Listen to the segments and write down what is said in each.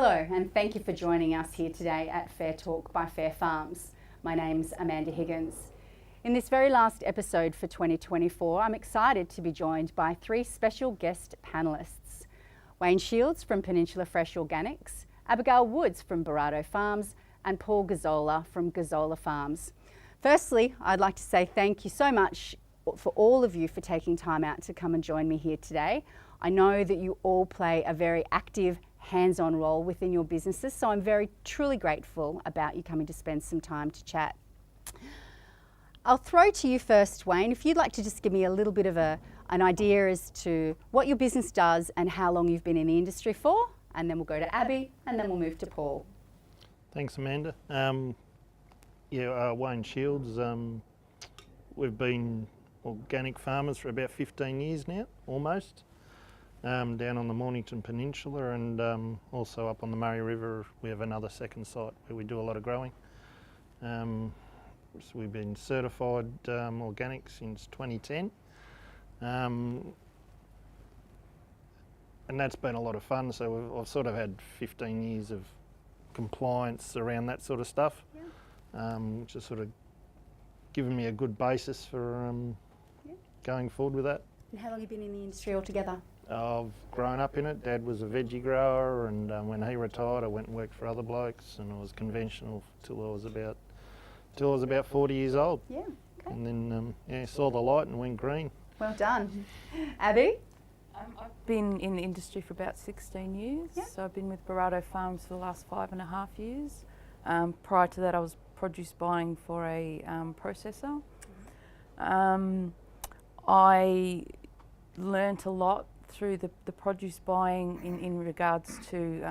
Hello, and thank you for joining us here today at Fair Talk by Fair Farms. My name's Amanda Higgins. In this very last episode for 2024, I'm excited to be joined by three special guest panelists. Wayne Shields from Peninsula Fresh Organics, Abigail Woods from Boratto Farms, and Paul Gazzola from Gazzola Farms. Firstly, I'd like to say thank you so much for all of you for taking time out to come and join me here today. I know that you all play a very active, hands-on role within your businesses, so I'm very truly grateful about you coming to spend some time to chat. I'll throw to you first, Wayne, if you'd like to just give me a little bit of an idea as to what your business does and how long you've been in the industry for, and then we'll go to Abby, and then we'll move to Paul. Thanks, Amanda. Wayne Shields. We've been organic farmers for about 15 years now, almost. Down on the Mornington Peninsula and also up on the Murray River we have another second site where we do a lot of growing. So we've been certified organic since 2010 and that's been a lot of fun, so I've sort of had 15 years of compliance around that sort of stuff, which has sort of given me a good basis for going forward with that. And how long have you been in the industry altogether? I've grown up in it. Dad was a veggie grower, and when he retired, I went and worked for other blokes, and I was conventional till I was about 40 years old. Yeah. Okay. And then saw the light and went green. Well done, Abby. I've been in the industry for about 16 years. Yeah. So I've been with Boratto Farms for the last 5.5 years. Prior to that, I was produce buying for a processor. I learnt a lot through the produce buying in regards to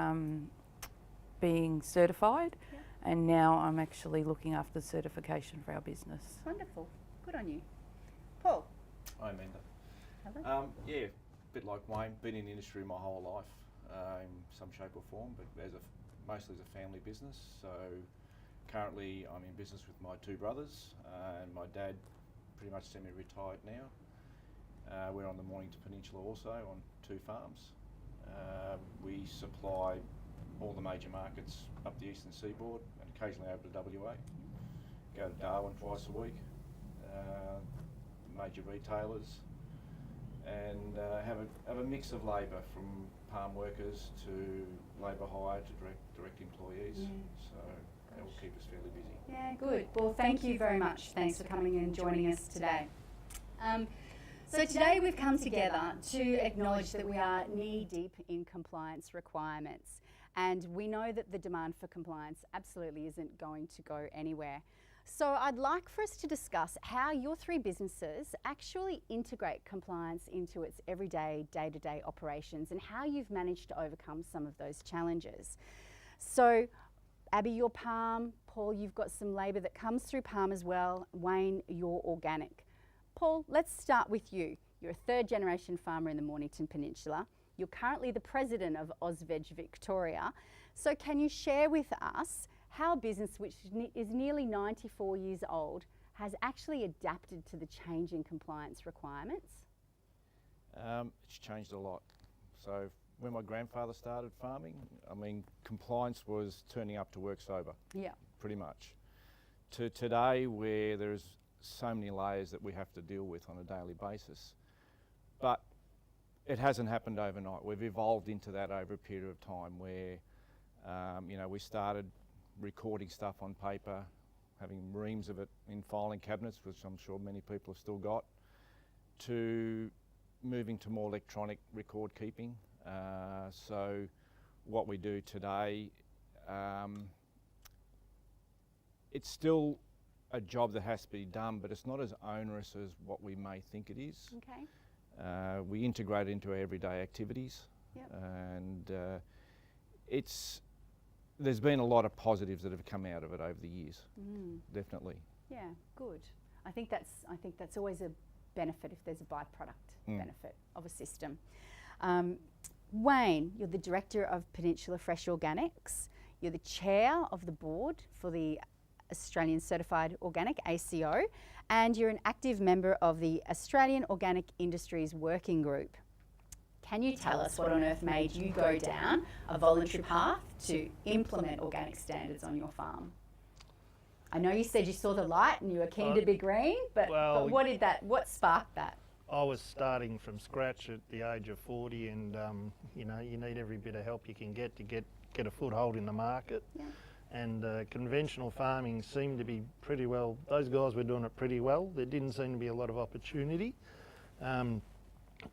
being certified, and now I'm actually looking after the certification for our business. Wonderful. Good on you. Paul. Hi, Amanda. Hello. A bit like Wayne, been in the industry my whole life in some shape or form, but mostly as a family business. So currently I'm in business with my two brothers and my dad pretty much semi-retired now. We're on the Mornington Peninsula also on 2 farms. We supply all the major markets up the eastern seaboard and occasionally over to WA. Go to Darwin twice a week, major retailers, and have a mix of labour from palm workers to labour hire to direct employees. So that will keep us fairly busy. Yeah, good. Well, thank you very much. Thanks for coming and joining us today. So today we've come together to acknowledge that we are knee-deep in compliance requirements, and we know that the demand for compliance absolutely isn't going to go anywhere. So I'd like for us to discuss how your three businesses actually integrate compliance into its everyday, day-to-day operations and how you've managed to overcome some of those challenges. So Abby, your palm. Paul, you've got some labour that comes through palm as well. Wayne, you're organic. Paul, let's start with you. You're a third-generation farmer in the Mornington Peninsula. You're currently the president of AusVeg Victoria. So can you share with us how a business which is nearly 94 years old has actually adapted to the changing compliance requirements? It's changed a lot. So when my grandfather started farming, compliance was turning up to work sober. Yeah. Pretty much. To today, where there's so many layers that we have to deal with on a daily basis. But it hasn't happened overnight. We've evolved into that over a period of time where, we started recording stuff on paper, having reams of it in filing cabinets, which I'm sure many people have still got, to moving to more electronic record keeping. So what we do today, it's still a job that has to be done, but it's not as onerous as what we may think it is. Okay. We integrate it into our everyday activities. Yep. And there's been a lot of positives that have come out of it over the years. Definitely. Yeah, good. I think that's always a benefit if there's a byproduct benefit of a system. Wayne, you're the director of Peninsula Fresh Organics. You're the chair of the board for the Australian Certified Organic, ACO, and you're an active member of the Australian Organic Industries Working Group. Can you tell us what on earth made you go down a voluntary path to implement organic standards on your farm? I know you said you saw the light and you were keen to be green, but what sparked that? I was starting from scratch at the age of 40, and you know, you need every bit of help you can get to get a foothold in the market. Yeah. And conventional farming seemed to be pretty well, those guys were doing it pretty well. There didn't seem to be a lot of opportunity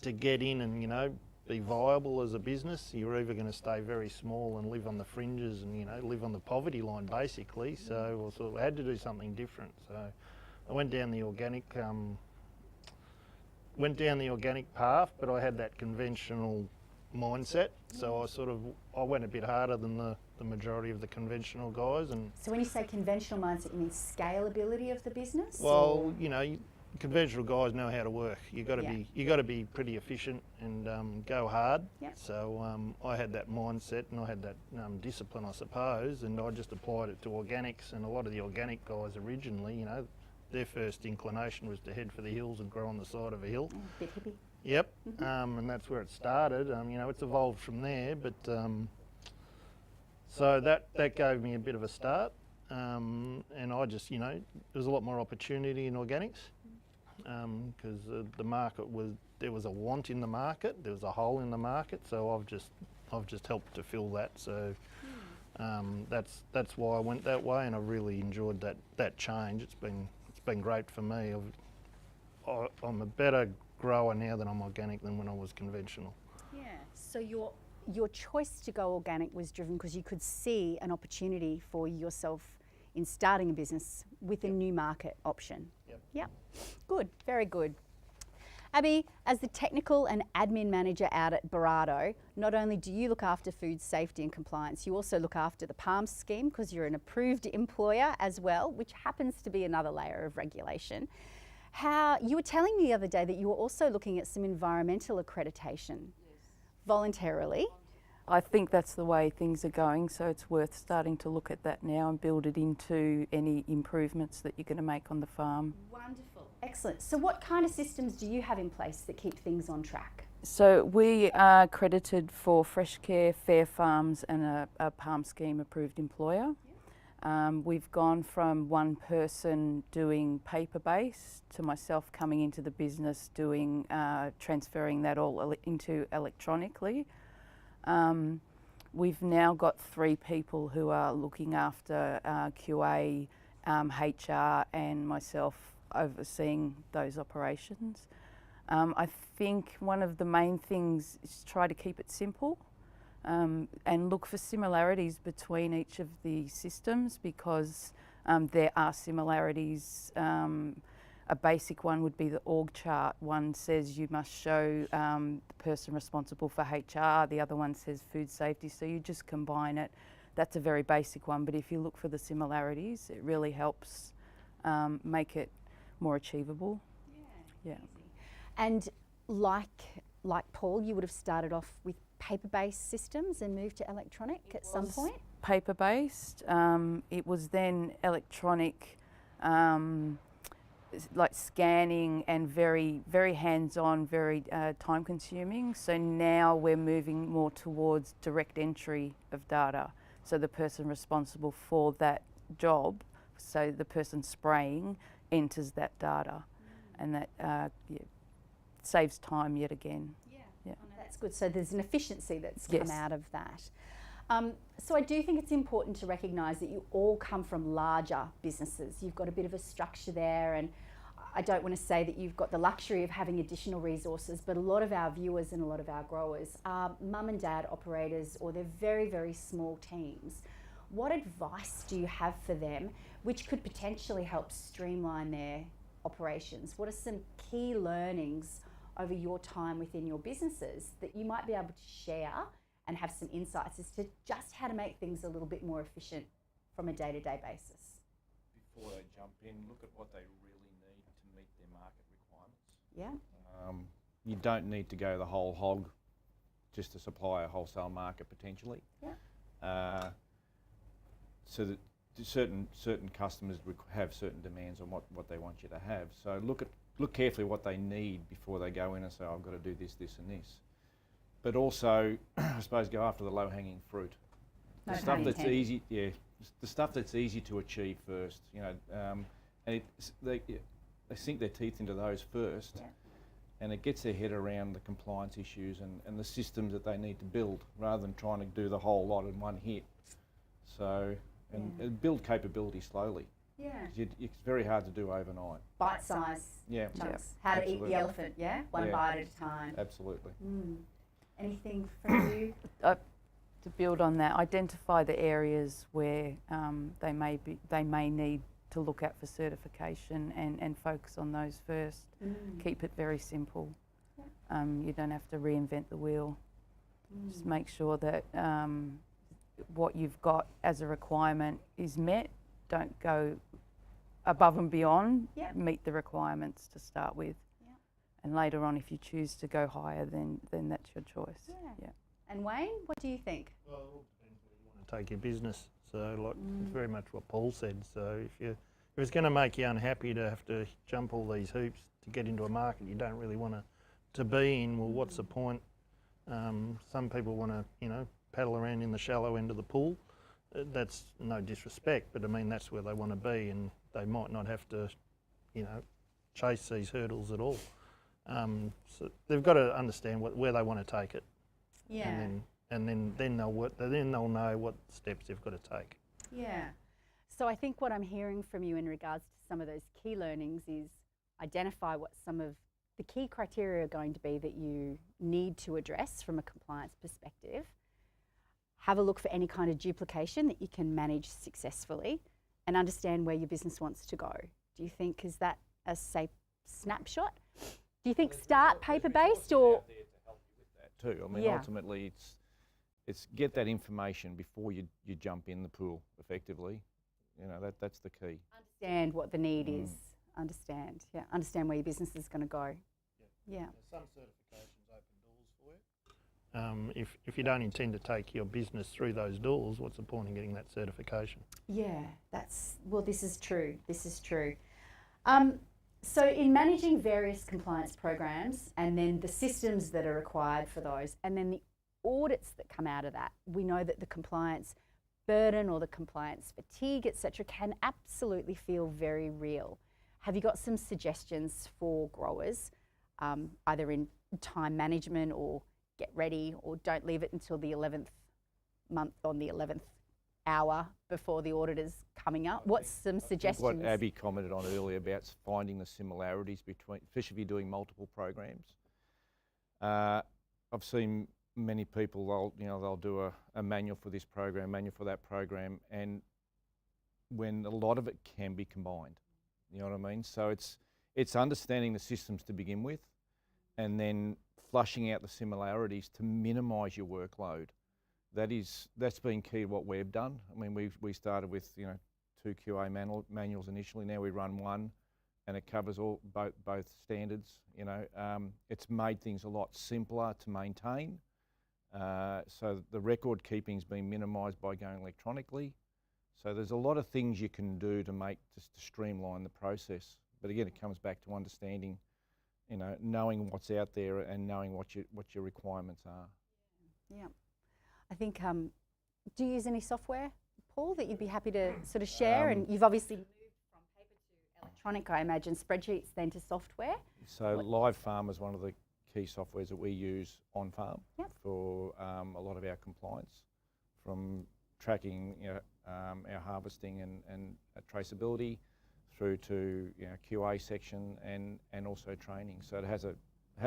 to get in and, you know, be viable as a business. You're either going to stay very small and live on the fringes and, you know, live on the poverty line basically. So I sort of had to do something different. So I went down the organic path, but I had that conventional mindset. So I went a bit harder than the majority of the conventional guys. And so when you say conventional mindset, you mean scalability of the business? Well, you know, conventional guys know how to work. You got to be pretty efficient and go hard. Yep. So I had that mindset and I had that discipline, I suppose, and I just applied it to organics. And a lot of the organic guys originally, you know, their first inclination was to head for the hills and grow on the side of a hill. Bit hippie. Yep. And that's where it started. You know, it's evolved from there, but so that gave me a bit of a start. And I just, you know, there's a lot more opportunity in organics because the market there was a want in the market, there was a hole in the market, so I've just helped to fill that. So that's why I went that way, and I really enjoyed that change. It's been great for me. I'm a better grower now that I'm organic than when I was conventional. Yeah. So your choice to go organic was driven because you could see an opportunity for yourself in starting a business with a new market option. Yep. Good, very good. Abby, as the technical and admin manager out at Boratto, not only do you look after food safety and compliance, you also look after the PALM scheme because you're an approved employer as well, which happens to be another layer of regulation. You were telling me the other day that you were also looking at some environmental accreditation voluntarily. I think that's the way things are going, so it's worth starting to look at that now and build it into any improvements that you're going to make on the farm. Wonderful. Excellent. So what kind of systems do you have in place that keep things on track? So we are accredited for Fresh Care, Fair Farms and a PALM scheme approved employer. We've gone from one person doing paper-based to myself coming into the business doing transferring that all into electronically. We've now got 3 people who are looking after QA, HR and myself overseeing those operations. I think one of the main things is try to keep it simple and look for similarities between each of the systems because there are similarities. A basic one would be the org chart. One says you must show the person responsible for HR, the other one says food safety, so you just combine it. That's a very basic one, but if you look for the similarities, it really helps make it more achievable. Yeah. And like Paul, you would have started off with paper-based systems and moved to electronic at some point? Paper-based. It was then electronic, like scanning and very, very hands-on, very time-consuming. So now we're moving more towards direct entry of data. So the person responsible for that job, so the person spraying, enters that data, and that saves time yet again. Yeah. Oh, no, that's good. So there's an efficiency that's come out of that. So I do think it's important to recognise that you all come from larger businesses. You've got a bit of a structure there, and I don't want to say that you've got the luxury of having additional resources, but a lot of our viewers and a lot of our growers are mum and dad operators, or they're very, very small teams. What advice do you have for them which could potentially help streamline their operations? What are some key learnings over your time within your businesses that you might be able to share and have some insights as to just how to make things a little bit more efficient from a day-to-day basis? Before they jump in, look at what they really need to meet their market requirements. Yeah. You don't need to go the whole hog just to supply a wholesale market potentially. Yeah. So that certain customers have certain demands on what they want you to have. So look carefully what they need before they go in and say, I've got to do this, this and this. but also, I suppose, go after the low-hanging fruit. No The stuff pun that's intended. easy, the stuff that's easy to achieve first, and they sink their teeth into those first, and it gets their head around the compliance issues and the systems that they need to build, rather than trying to do the whole lot in one hit. So, and build capability slowly. Yeah. 'Cause it's very hard to do overnight. Bite-size Yeah, chunks. How to eat Absolutely. the elephant, yeah? One Yeah. bite at a time. absolutely. Anything from you? To build on that, identify the areas where they may need to look at for certification and focus on those first. Keep it very simple. You don't have to reinvent the wheel. Just make sure that what you've got as a requirement is met. Don't go above and beyond. Yep. Meet the requirements to start with. Yep. And later on, if you choose to go higher, then that's your choice. Yeah. And Wayne, what do you think? Well, it all depends where you want to take your business. So, like, it's very much what Paul said. So, if it's going to make you unhappy to have to jump all these hoops to get into a market you don't really want to be in, well, what's the point? Some people want to, paddle around in the shallow end of the pool. That's no disrespect, but I mean, that's where they want to be, and they might not have to, chase these hurdles at all. So they've got to understand where they want to take it. Yeah. And then they'll know what steps they've got to take. Yeah. So I think what I'm hearing from you in regards to some of those key learnings is identify what some of the key criteria are going to be that you need to address from a compliance perspective. Have a look for any kind of duplication that you can manage successfully and understand where your business wants to go. Do you think, is that a safe snapshot? Do you think start paper-based or? Out there to help you with that too. I mean, Yeah. ultimately, it's get that information before you jump in the pool effectively. That's the key. Understand what the need is. Understand where your business is going to go. Yeah. Some certifications open doors for you. If you don't intend to take your business through those doors, what's the point in getting that certification? Yeah, this is true. This is true. So in managing various compliance programs and then the systems that are required for those and then the audits that come out of that, we know that the compliance burden or the compliance fatigue, etc., can absolutely feel very real. Have you got some suggestions for growers, either in time management or get ready or don't leave it until the 11th month on the 11th hour before the auditor's coming up? What's some suggestions? What Abby commented on earlier about finding the similarities between, especially if you're doing multiple programs. I've seen many people, they'll do a manual for this program, manual for that program, and when a lot of it can be combined, you know what I mean? So it's understanding the systems to begin with, and then flushing out the similarities to minimise your workload. That's been key to what we've done. I mean, we started with 2 QA manuals initially. Now we run one, and it covers both standards. It's made things a lot simpler to maintain. So the record keeping's been minimised by going electronically. So there's a lot of things you can do to streamline the process. But again, it comes back to understanding, knowing what's out there and knowing what your requirements are. Yeah. I think, do you use any software, Paul, that you'd be happy to sort of share? And you've obviously moved from paper to electronic, I imagine, spreadsheets then to software. So Live Farm is one of the key softwares that we use on farm for a lot of our compliance, from tracking our harvesting and traceability through to QA section and also training. So it has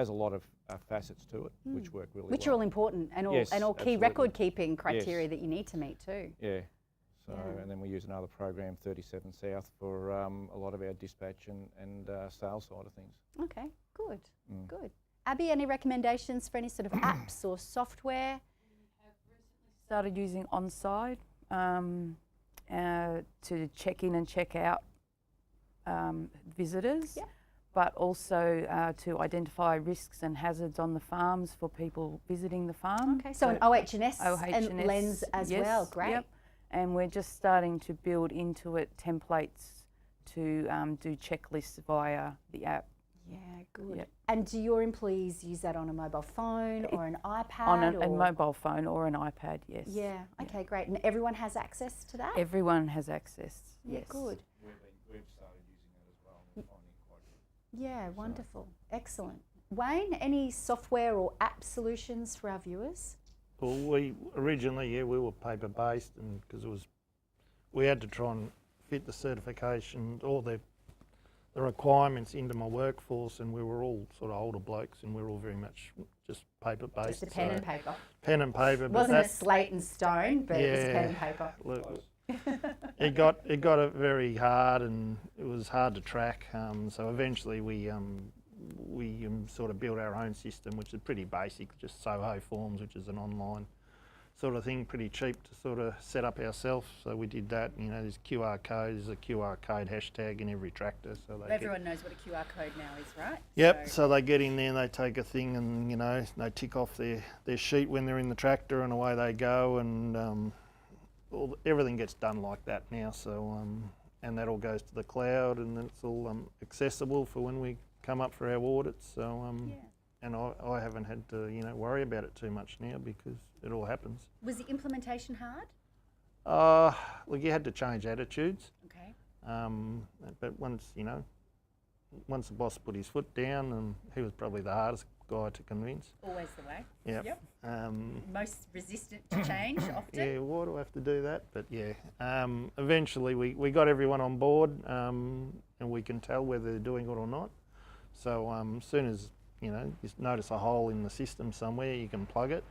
a lot of facets to it, which work really well. Which are all important and all, Yes, key absolutely. record keeping criteria Yes. that you need to meet too. Yeah. So, Yeah. and then we use another program, 37 South, for a lot of our dispatch and sales side of things. Okay, good, good. Abby, any recommendations for any sort of apps or software? Started using OnSide to check in and check out visitors, but also to identify risks and hazards on the farms for people visiting the farm. Okay, so an OH&S and OH&S, lens as yes, well, great. Yep. And we're just starting to build into it templates to do checklists via the app. Yeah, good. Yep. And do your employees use that on a mobile phone or an iPad? On a or? mobile phone or an iPad, yes. Yeah, okay, great. And everyone has access to that? Everyone has access, Yeah, yes. good. We've started using that as well and finding it quite good. Yeah, wonderful. Excellent. Wayne, any software or app solutions for our viewers? Well, we originally, we were paper based, and because we had to try and fit the certification, all the requirements into my workforce, and we were all sort of older blokes, and we were all very much just paper based. Just a pen and paper. Pen and paper. It wasn't a slate and stone, but it was pen and paper. Look, it got it very hard, and it was hard to track. So eventually we sort of built our own system, which is pretty basic, just Soho Forms, which is an online sort of thing, pretty cheap to sort of set up ourselves. So we did that. You know, there's QR codes, there's a QR code hashtag in every tractor. So Everyone knows what a QR code now is, right? Yep. So they get in there and they take a thing, and you know they tick off their sheet when they're in the tractor, and away they go, and everything gets done like that now. So and that all goes to the cloud, and then it's all accessible for when we come up for our audits. So and I haven't had to worry about it too much now because it all happens. Was the implementation hard? Look, you had to change attitudes. Okay. But once the boss put his foot down, and he was probably the hardest guy to convince. Always the way. Yep. Most resistant to change often. Yeah, why do I have to do that? But yeah, eventually we got everyone on board, and we can tell whether they're doing it or not. So as soon as you notice a hole in the system somewhere, you can plug it.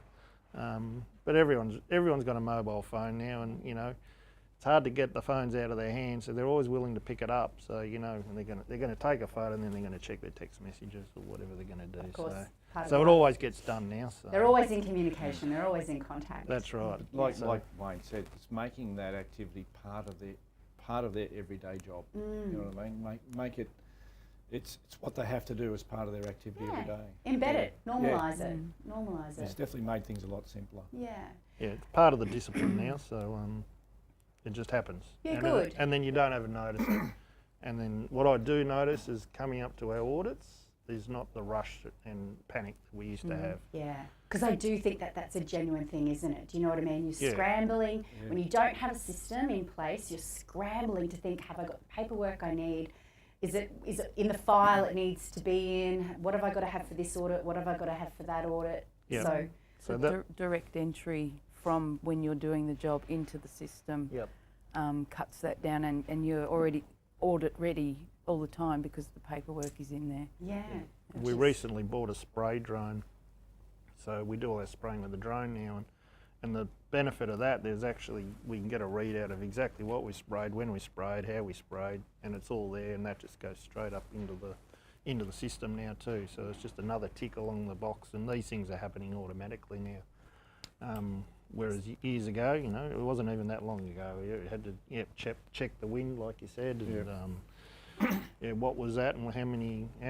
But everyone's got a mobile phone now, and it's hard to get the phones out of their hands, so they're always willing to pick it up. So and they're gonna take a photo, and then they're gonna check their text messages or whatever they're gonna do. Of course, So it always gets done now. So they're always in communication. They're always in contact. That's right. Like Wayne said, it's making that activity part of their everyday job. You know what I mean? Make it. It's what they have to do as part of their activity every day. Embed it, normalise it, normalise It's it. definitely made things a lot simpler. Yeah. Yeah, it's part of the discipline now. So it just happens. Yeah, and good. And then you don't ever notice it. And then what I do notice is coming up to our audits, there's not the rush and panic that we used to have. Yeah, because I do think that that's a genuine thing, isn't it? Do you know what I mean? You're Yeah. scrambling. When you don't have a system in place, you're scrambling to think, have I got the paperwork I need? Is it in the file it needs to be in? What have I got to have for this audit? What have I got to have for that audit? Yeah. So So direct entry from when you're doing the job into the system cuts that down, and you're already audit ready all the time because the paperwork is in there. yeah. we recently bought a spray drone, so we do all our spraying with the drone now, and the benefit of that, we can get a readout of exactly what we sprayed, when we sprayed, how we sprayed, and it's all there, and that just goes straight up into the system now too. So it's just another tick along the box, and these things are happening automatically now. Whereas years ago, it wasn't even that long ago. You had to check the wind, like you said, and what was that, and how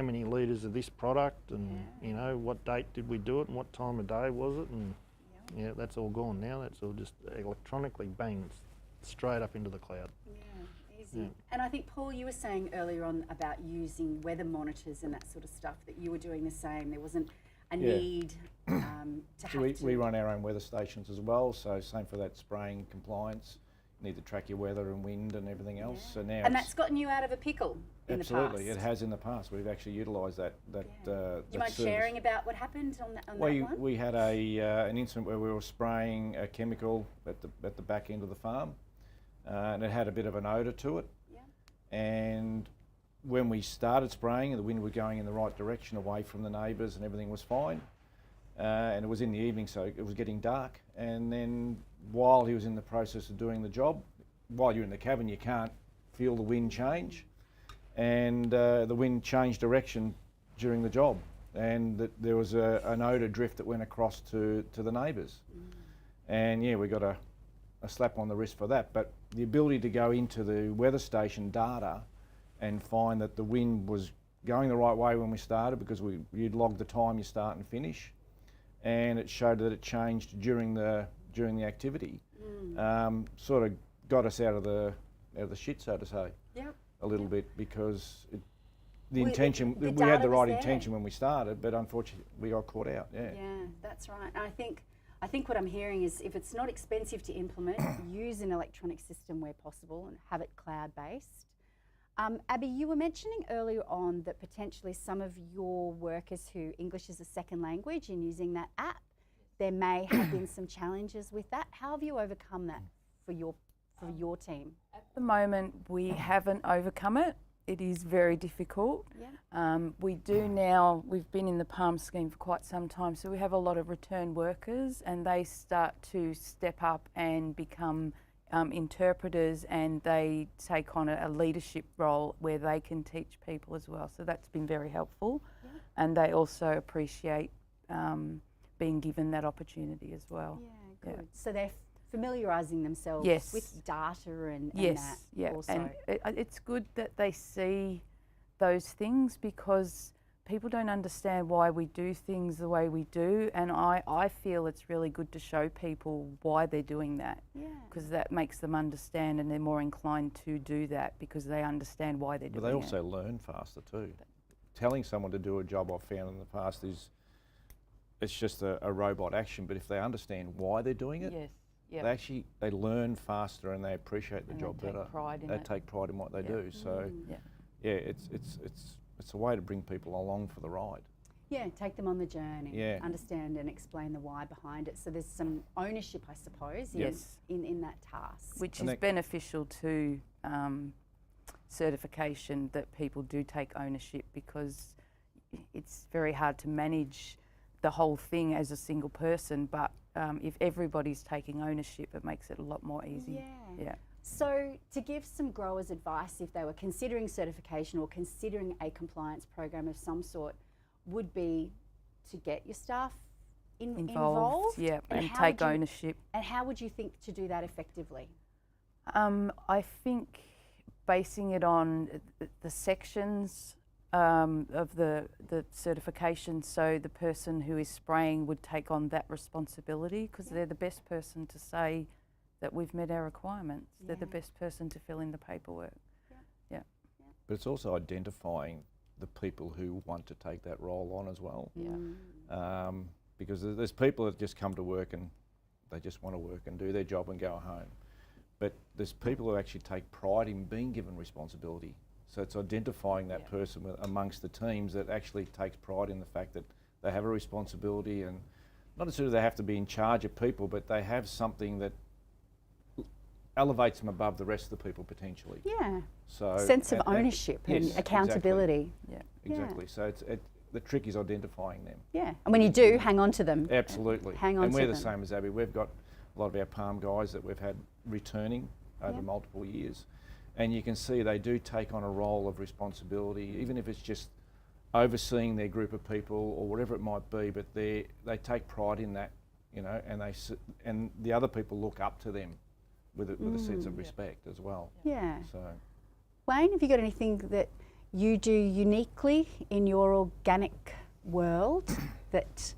many litres of this product, and what date did we do it, and what time of day was it, and that's all gone now. That's all just electronically banged straight up into the cloud. Yeah, easy. And I think, Paul, you were saying earlier on about using weather monitors and that sort of stuff, that you were doing the same. There wasn't a need to have to... We run our own weather stations as well, so same for that spraying compliance. You need to track your weather and wind and everything else. So now and that's gotten you out of a pickle in the past. Absolutely, it has in the past. We've actually utilised that. Do you mind sharing about what happened on that one? We had an incident where we were spraying a chemical at the back end of the farm, and it had a bit of an odour to it. Yeah. And when we started spraying, the wind was going in the right direction, away from the neighbours, and everything was fine. And it was in the evening, so it was getting dark. And then while he was in the process of doing the job, while you're in the cabin, you can't feel the wind change. And the wind changed direction during the job. And there was an odour drift that went across to the neighbours. And we got a slap on the wrist for that. But the ability to go into the weather station data and find that the wind was going the right way when we started, because you'd log the time you start and finish, and it showed that it changed during the activity. Sort of got us out of the shit, so to say, a little bit, because the Well, intention, the we had data the was right there. intention when we started, but unfortunately we got caught out. Yeah. Yeah, that's right. And I think what I'm hearing is if it's not expensive to implement, use an electronic system where possible and have it cloud-based. Abby, you were mentioning earlier on that potentially some of your workers who English is a second language in using that app, there may have been some challenges with that. How have you overcome that for your team? At the moment, we haven't overcome it. It is very difficult. Yeah. We do now, we've been in the PALM scheme for quite some time, so we have a lot of return workers and they start to step up and become interpreters, and they take on a leadership role where they can teach people as well. So that's been very helpful. Yeah. And they also appreciate being given that opportunity as well. Yeah, good. So they're familiarising themselves Yes. with data and Yes, that yeah, also. and it's good that they see those things, because people don't understand why we do things the way we do, and I feel it's really good to show people why they're doing that, Yeah. because that makes them understand and they're more inclined to do that because they understand why they're But doing they it. also learn faster too. Telling someone to do a job I've found in the past is, it's just a robot action, but if they understand why they're doing it, Yes, yeah. they learn faster and they appreciate the And job they take better. pride in They it. take pride in what they Yeah. do. So Yeah. yeah, it's a way to bring people along for the ride. Yeah, take them on the journey. Yeah. Understand and explain the why behind it. So there's some ownership, I suppose, Yes. in that task. Which And is that- beneficial to certification, that people do take ownership, because it's very hard to manage the whole thing as a single person, but if everybody's taking ownership, it makes it a lot more easy. Yeah. Yeah. So to give some growers advice if they were considering certification or considering a compliance program of some sort, would be to get your staff involved. Yeah, and how take would you- ownership. And how would you think to do that effectively? I think basing it on the sections of the certification, so the person who is spraying would take on that responsibility, because they're the best person to say that we've met our requirements. They're the Yeah. best person to fill in the paperwork. But it's also identifying the people who want to take that role on as well. Yeah. Because there's people that just come to work and they just want to work and do their job and go home. But there's people who actually take pride in being given responsibility. So it's identifying that person amongst the teams that actually takes pride in the fact that they have a responsibility, and not necessarily they have to be in charge of people, but they have something that elevates them above the rest of the people potentially. Yeah. So Sense of and- ownership yes, and accountability. Yeah. Exactly. So the trick is identifying them. Yeah. And when you do, hang on to them. Absolutely. Hang on and to we're the them. same as Abby. We've got a lot of our palm guys that we've had returning over Yeah. multiple years. And you can see they do take on a role of responsibility, even if it's just overseeing their group of people or whatever it might be, but they take pride in that, you know, and the other people look up to them with a sense of respect as well. Yeah. So Wayne, have you got anything that you do uniquely in your organic world that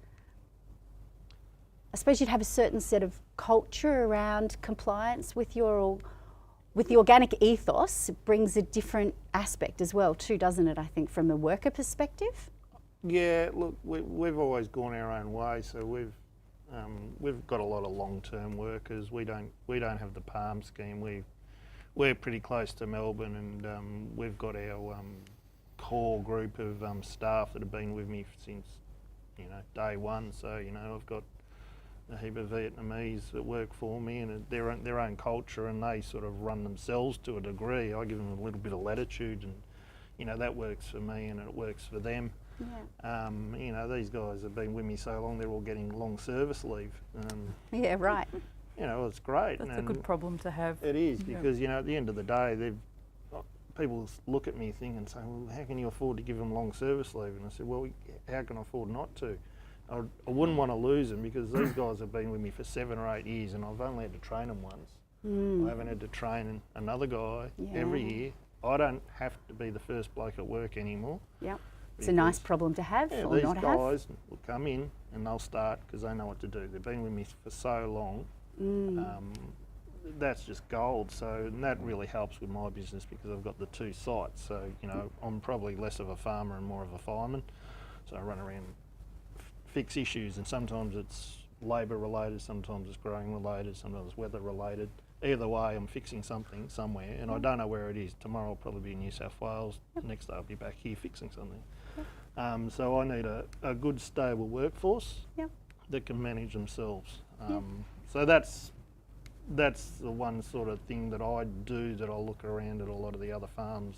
I suppose you'd have a certain set of culture around compliance with the organic ethos? It brings a different aspect as well too, doesn't it, I think, from the worker perspective? Yeah, look, we've always gone our own way, so we've got a lot of long-term workers. We don't have the palm scheme. We're pretty close to Melbourne, and we've got our core group of staff that have been with me since day one. So I've got a heap of Vietnamese that work for me, and their own culture, and they sort of run themselves to a degree. I give them a little bit of latitude, and that works for me and it works for them. Yeah. These guys have been with me so long, they're all getting long service leave. Yeah, right. It's great. That's a and good problem to have. It is, Yeah. because at the end of the day, people look at me and say, well, how can you afford to give them long service leave? And I said, well, how can I afford not to? I wouldn't want to lose them, because these guys have been with me for 7 or 8 years, and I've only had to train them once. I haven't had to train another guy every year. I don't have to be the first bloke at work anymore. Yep. It's a nice problem to have or these not have. guys will come in and they'll start because they know what to do. They've been with me for so long. that's just gold. So and that really helps with my business because I've got the 2 sites. So you know, I'm probably less of a farmer and more of a fireman. So I run around, fix issues, and sometimes it's labour related, sometimes it's growing related, sometimes it's weather related. Either way, I'm fixing something somewhere, and I don't know where it is. Tomorrow I'll probably be in New South Wales. The next day I'll be back here fixing something. So I need a good, stable workforce that can manage themselves. So that's the one sort of thing that I do, that I'll look around at a lot of the other farms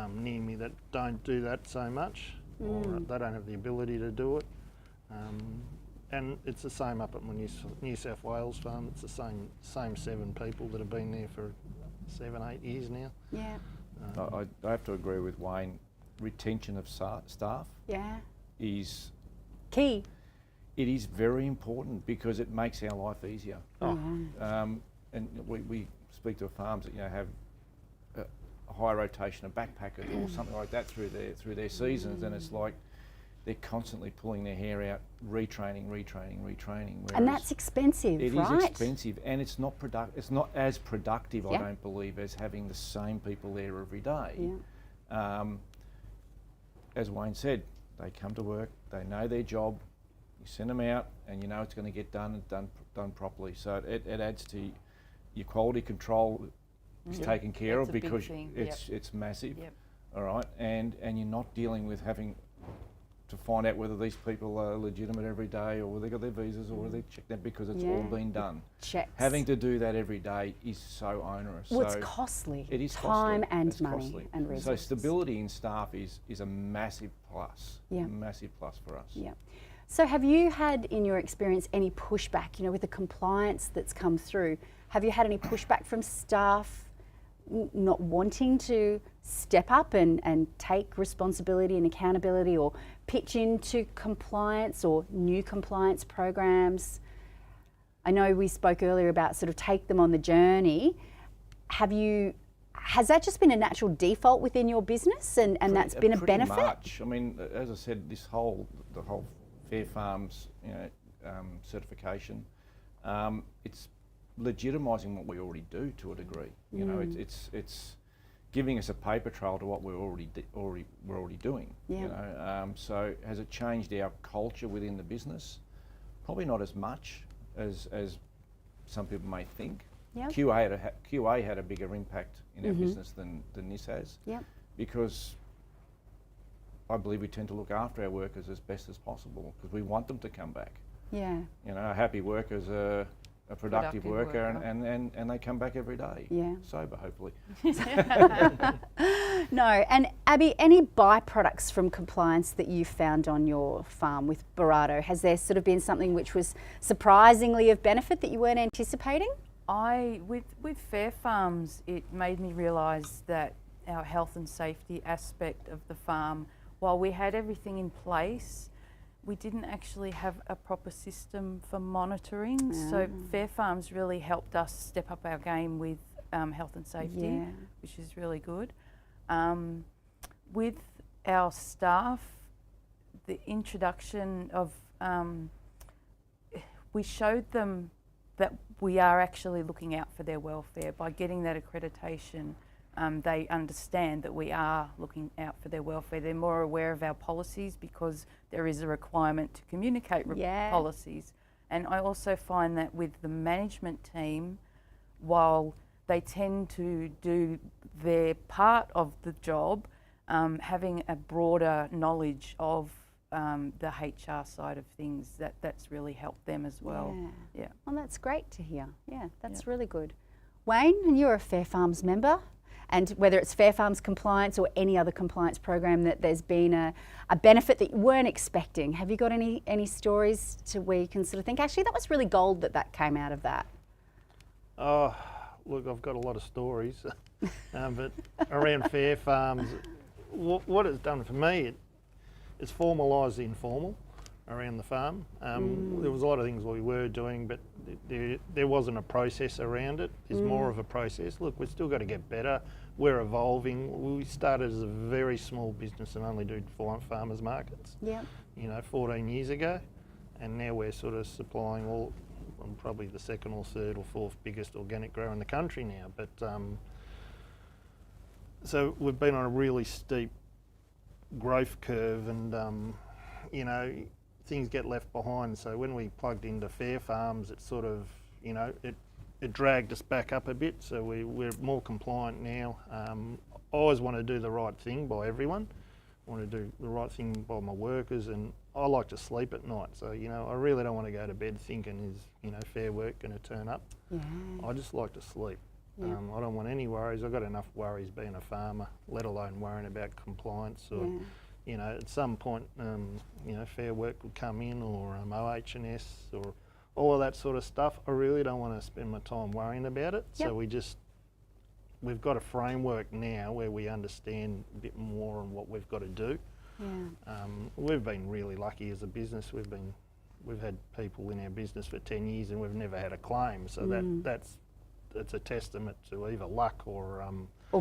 near me that don't do that so much, or they don't have the ability to do it. And it's the same up at my New South Wales farm. It's the same 7 people that have been there for 7, 8 years now. Yeah. I have to agree with Wayne. Retention of staff is key. It is very important because it makes our life easier. And we speak to farms that have a high rotation of backpackers or something like that through their seasons, and it's like they're constantly pulling their hair out, retraining. And that's expensive, right? It is expensive, and it's not as productive, I don't believe, as having the same people there every day. Yeah. As Wayne said, they come to work, they know their job, you send them out, and you know it's going to get done properly. So it adds to your quality control is taken care of because it's massive. Yep. All right, and you're not dealing with having to find out whether these people are legitimate every day, or whether they got their visas, or whether they checked that, because it's all been done. Checks. Having to do that every day is so onerous. Well, it's costly. It is time costly. and It's money costly. and resources. So stability in staff is a massive plus. Yeah. A massive plus for us. Yeah. So have you had, in your experience, any pushback, with the compliance that's come through? Have you had any pushback from staff not wanting to step up and take responsibility and accountability, or pitch into compliance or new compliance programs? I know we spoke earlier about sort of take them on the journey. Has that just been a natural default within your business, and that's been a benefit? Pretty much. I mean, as I said, the whole Fair Farms certification, it's legitimising what we already do to a degree. It's giving us a paper trail to what we're already doing. Yeah. So has it changed our culture within the business? Probably not as much as some people may think. Yep. QA had a bigger impact in our business than this has. Yep. Because I believe we tend to look after our workers as best as possible, because we want them to come back. Yeah. A happy worker's a productive worker, and they come back every day. Yeah. Sober, hopefully. No, and Abby, any byproducts from compliance that you found on your farm with Boratto? Has there sort of been something which was surprisingly of benefit that you weren't anticipating? With Fair Farms, it made me realise that our health and safety aspect of the farm, while we had everything in place, we didn't actually have a proper system for monitoring. So Fair Farms really helped us step up our game with health and safety, which is really good. With our staff, the introduction of, we showed them that we are actually looking out for their welfare. By getting that accreditation, they understand that we are looking out for their welfare. They're more aware of our policies because there is a requirement to communicate policies. And I also find that with the management team, while they tend to do their part of the job, having a broader knowledge of the HR side of things, that's really helped them as well. Yeah. Well, that's great to hear. Yeah, that's really good. Wayne, and you're a Fair Farms member, and whether it's Fair Farms compliance or any other compliance program that there's been a benefit that you weren't expecting, have you got any stories to where you can sort of think, actually that was really gold that came out of that? Oh, look, I've got a lot of stories, but around Fair Farms, what it's done for me, it's formalised the informal around the farm. There was a lot of things we were doing, but there wasn't a process around it. There's more of a process. Look, we've still got to get better. We're evolving. We started as a very small business and only do farmers markets. 14 years ago, and now we're sort of supplying all I'm probably the second or third or fourth biggest organic grower in the country now. But so we've been on a really steep growth curve, and you know, things get left behind. So when we plugged into Fair Farms, it sort of, you know, it dragged us back up a bit. So we're more compliant now. I always want to do the right thing by everyone. I want to do the right thing by my workers, and I like to sleep at night. So, you know, I really don't want to go to bed thinking, is, you know, Fair Work going to turn up? Yeah. I just like to sleep. Yeah. I don't want any worries. I've got enough worries being a farmer, let alone worrying about compliance or, you know, at some point, you know, Fair Work will come in, or OH&S or all of that sort of stuff. I really don't want to spend my time worrying about it. Yep. So we've got a framework now where we understand a bit more on what we've got to do. Yeah. We've been really lucky as a business. We've had people in our business for 10 years and we've never had a claim. So that's a testament to either luck or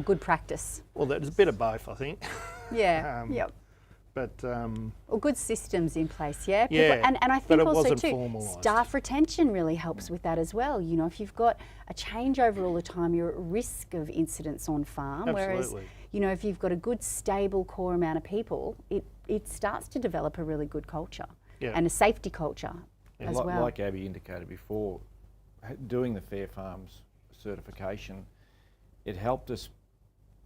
good practice. well, there's a bit of both, I think. Yeah. Yep. But Or good systems in place, yeah? People, yeah, and I but think it also wasn't too, formalised. staff retention really helps with that as well. You know, if you've got a changeover all the time, you're at risk of incidents on farm. Whereas, Absolutely. you know, if you've got a good, stable core amount of people, it starts to develop a really good culture and a safety culture as well. Like Abby indicated before, doing the Fair Farms certification, it helped us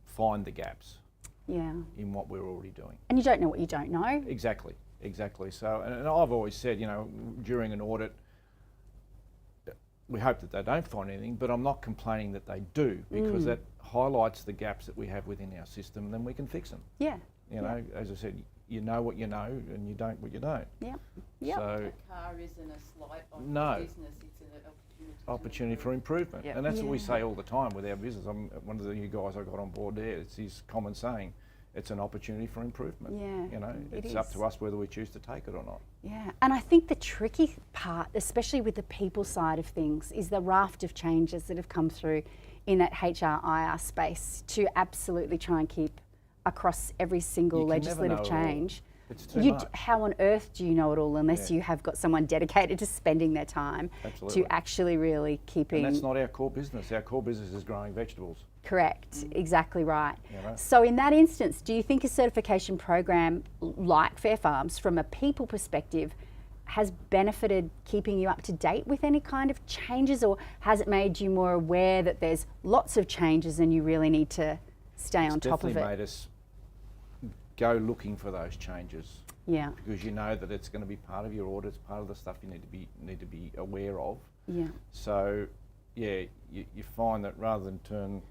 find the gaps in what we're already doing. And you don't know what you don't know. Exactly. So, and I've always said, you know, during an audit, we hope that they don't find anything, but I'm not complaining that they do, because that highlights the gaps that we have within our system, and then we can fix them. Yeah. You know, as I said, you know what you know, and you don't what you don't. Yeah. Yeah. So, A car isn't a slight on No. business, it's an opportunity for improvement. Yep. And that's what we say all the time with our business. One of the new guys I got on board there, it's his common saying, it's an opportunity for improvement. Yeah, You know, it it's up is. to us whether we choose to take it or not. Yeah, and I think the tricky part, especially with the people side of things, is the raft of changes that have come through in that HR/IR space to absolutely try and keep across every single You can never know legislative it all. change. It's too much. How on earth do you know it all unless you have got someone dedicated to spending their time Absolutely. to actually really keeping... And that's not our core business. Our core business is growing vegetables. Correct, exactly right. You know? So in that instance, do you think a certification program like Fair Farms, from a people perspective, has benefited keeping you up to date with any kind of changes, or has it made you more aware that there's lots of changes and you really need to stay on top of it? It's definitely made us go looking for those changes. Yeah, Because you know that it's going to be part of your audit, it's part of the stuff you need to be aware of. yeah, So, yeah, you find that rather than turn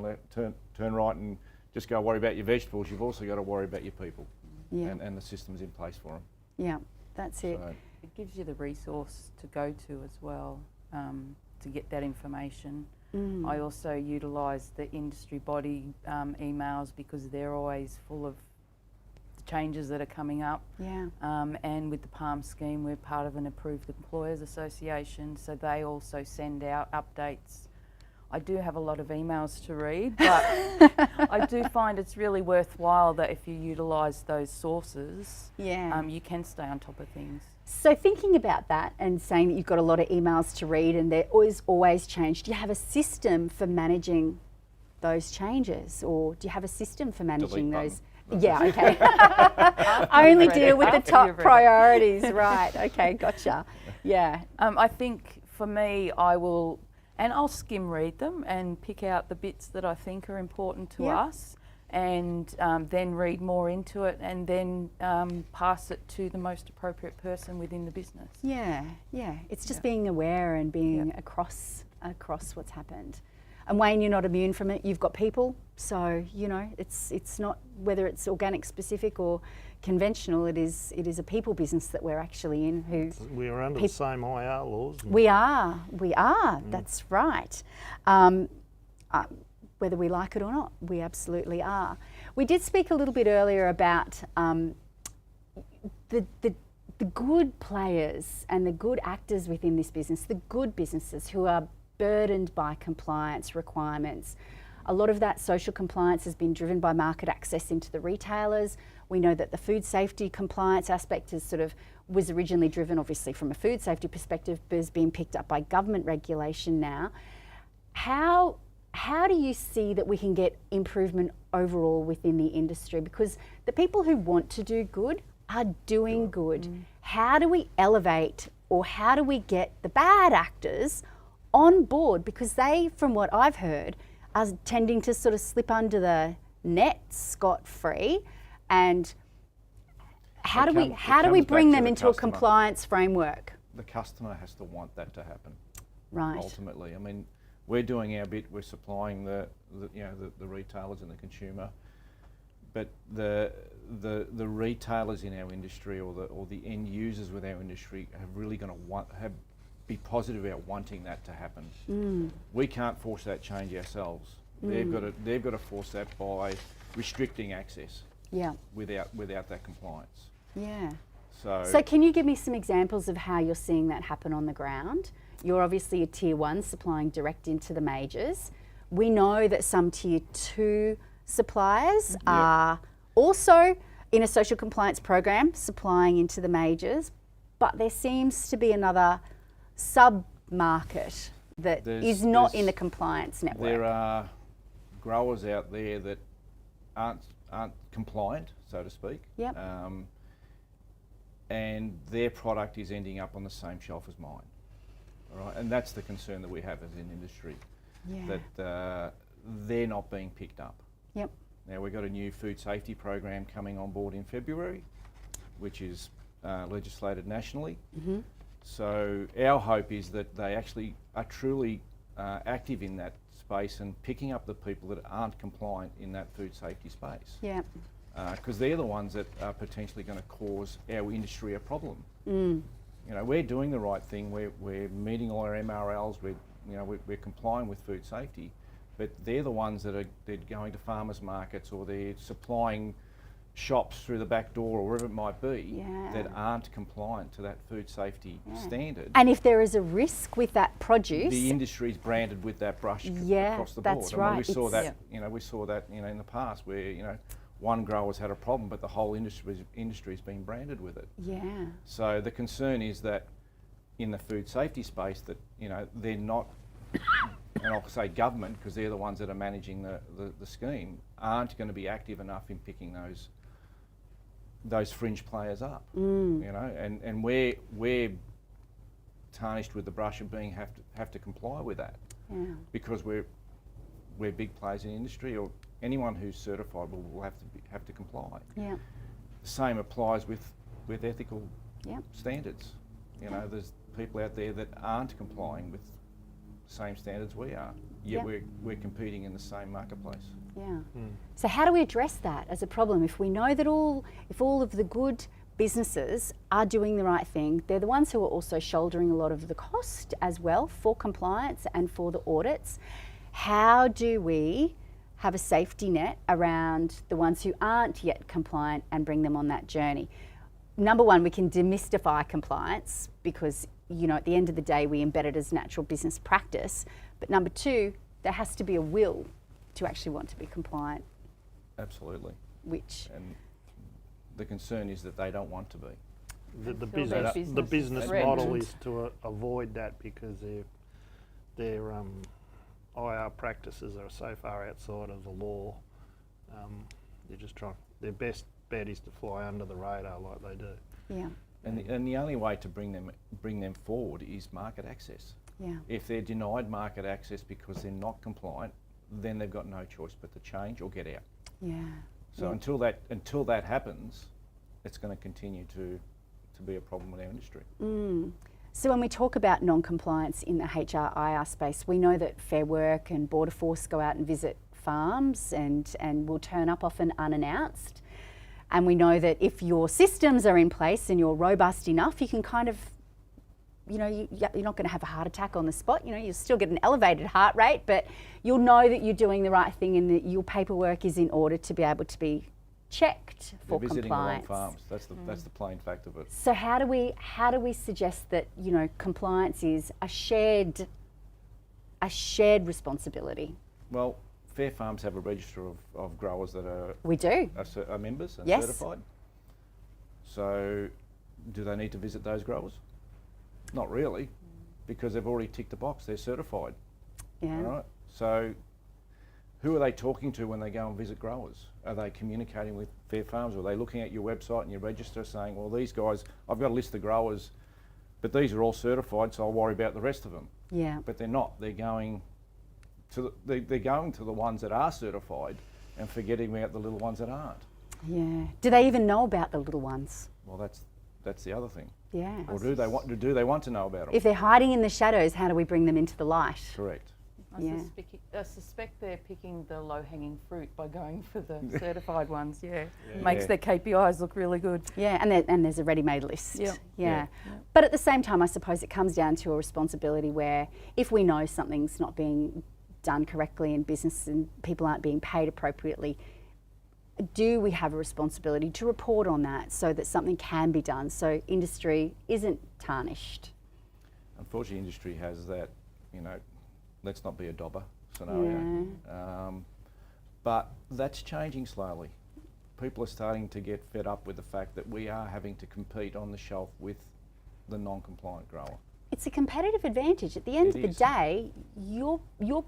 right and just go worry about your vegetables, you've also got to worry about your people yeah, and the systems in place for them. yeah, that's it. So, It gives you the resource to go to as well, to get that information. I also utilise the industry body emails, because they're always full of the changes that are coming up. Yeah, And with the PALM scheme, we're part of an approved employers association, so they also send out updates. I do have a lot of emails to read, but I do find it's really worthwhile that if you utilise those sources, yeah. you can stay on top of things. So thinking about that and saying that you've got a lot of emails to read and there is always change, do you have a system for managing those changes, or do you have a system for managing Delete those? button. Yeah, okay. I only you've read deal it. with the After top you've read it. priorities, right? Okay, gotcha. Yeah, I think for me, I'll skim read them and pick out the bits that I think are important to Yeah. us, and then read more into it, and then pass it to the most appropriate person within the business. yeah, yeah. It's just Yeah. being aware and being Yeah. across what's happened. And Wayne, you're not immune from it. You've got people, so you know it's not whether it's organic specific or conventional. It is a people business that we're actually in. Who we are under the same IR laws. and we are. That's right. Whether we like it or not, we absolutely are. We did speak a little bit earlier about the good players and the good actors within this business, the good businesses who are burdened by compliance requirements. A lot of that social compliance has been driven by market access into the retailers. We know that the food safety compliance aspect is was originally driven obviously from a food safety perspective, but is being picked up by government regulation now. How do you see that we can get improvement overall within the industry? Because the people who want to do good are doing good. How do we elevate, or how do we get the bad actors on board? Because they, from what I've heard, are tending to sort of slip under the net scot-free. And how do we bring them into a compliance framework? The customer has to want that to happen. Right. Ultimately, I mean, we're doing our bit. We're supplying the retailers and the consumer, but the retailers in our industry, or the end users with our industry, have really going to be positive about wanting that to happen. We can't force that change ourselves. They've got to force that by restricting access. Yeah. Without that compliance. Yeah. So can you give me some examples of how you're seeing that happen on the ground? You're obviously a tier 1 supplying direct into the majors. We know that some tier 2 suppliers are also in a social compliance program supplying into the majors, but there seems to be another sub-market that is not in the compliance network. There are growers out there that aren't compliant, so to speak. Yep. And their product is ending up on the same shelf as mine. All right, and that's the concern that we have as an industry, that they're not being picked up. Yep. Now, we've got a new food safety program coming on board in February, which is legislated nationally. So our hope is that they actually are truly active in that space and picking up the people that aren't compliant in that food safety space. Yeah. Because they're the ones that are potentially going to cause our industry a problem. You know, we're doing the right thing. We're meeting all our MRLs. We're complying with food safety, but they're the ones that they're going to farmers markets, or they're supplying shops through the back door, or wherever it might be, that aren't compliant to that food safety standard. And if there is a risk with that produce, the industry's branded with that brush across the board. That's right. We saw that. We saw that. In the past, where one grower's had a problem, but the whole industry's been branded with it. Yeah. So the concern is that in the food safety space, that they're not, and I'll say government, because they're the ones that are managing the scheme, aren't going to be active enough in picking those fringe players up. And we're tarnished with the brush of being have to comply with that. Because we're big players in the industry, or anyone who's certified will have to comply. The same applies with ethical standards. There's people out there that aren't complying with the same standards we are, yet we're competing in the same marketplace. So how do we address that as a problem? If we know that if all of the good businesses are doing the right thing, they're the ones who are also shouldering a lot of the cost as well for compliance and for the audits. How do we have a safety net around the ones who aren't yet compliant and bring them on that journey? Number one, we can demystify compliance, because at the end of the day we embed it as natural business practice. But number two, there has to be a will to actually want to be compliant. Absolutely. And the concern is that they don't want to be. The business model is to avoid that, because their IR practices are so far outside of the law. They're just trying. Their best bet is to fly under the radar like they do. Yeah. And the only way to bring them forward is market access. Yeah. If they're denied market access because they're not compliant, then they've got no choice but to change or get out. Yeah. So until that happens, it's going to continue to be a problem with our industry. So when we talk about non-compliance in the HR/IR space, we know that Fair Work and Border Force go out and visit farms and will turn up often unannounced. And we know that if your systems are in place and you're robust enough, you can kind of, you're not going to have a heart attack on the spot. You'll still get an elevated heart rate, but you'll know that you're doing the right thing and that your paperwork is in order to be able to be checked for compliance. Visiting the wrong farms. That's the plain fact of it. So how do we suggest that compliance is a shared responsibility? Well, Fair Farms have a register of growers that are, We do. are members and Yes. certified. So do they need to visit those growers? Not really, because they've already ticked the box, they're certified. Yeah. All right. So who are they talking to when they go and visit growers? Are they communicating with Fair Farms? Or are they looking at your website and your register saying, well, these guys, I've got a list of growers, but these are all certified, so I'll worry about the rest of them. Yeah. But they're not. They're going to the ones that are certified and forgetting about the little ones that aren't. Yeah. Do they even know about the little ones? Well, that's the other thing. Yeah. Or do they want to know about them? If they're hiding in the shadows, how do we bring them into the light? Correct. Yeah. I suspect they're picking the low-hanging fruit by going for the certified ones. Yeah. Yeah. Makes their KPIs look really good. Yeah, and there's a ready-made list. Yeah. Yeah. But at the same time, I suppose it comes down to a responsibility where if we know something's not being done correctly in business and people aren't being paid appropriately, do we have a responsibility to report on that so that something can be done so industry isn't tarnished? Unfortunately, industry has that, let's not be a dobber scenario. But that's changing slowly. People are starting to get fed up with the fact that we are having to compete on the shelf with the non-compliant grower. It's a competitive advantage. At the end It of the is. day, your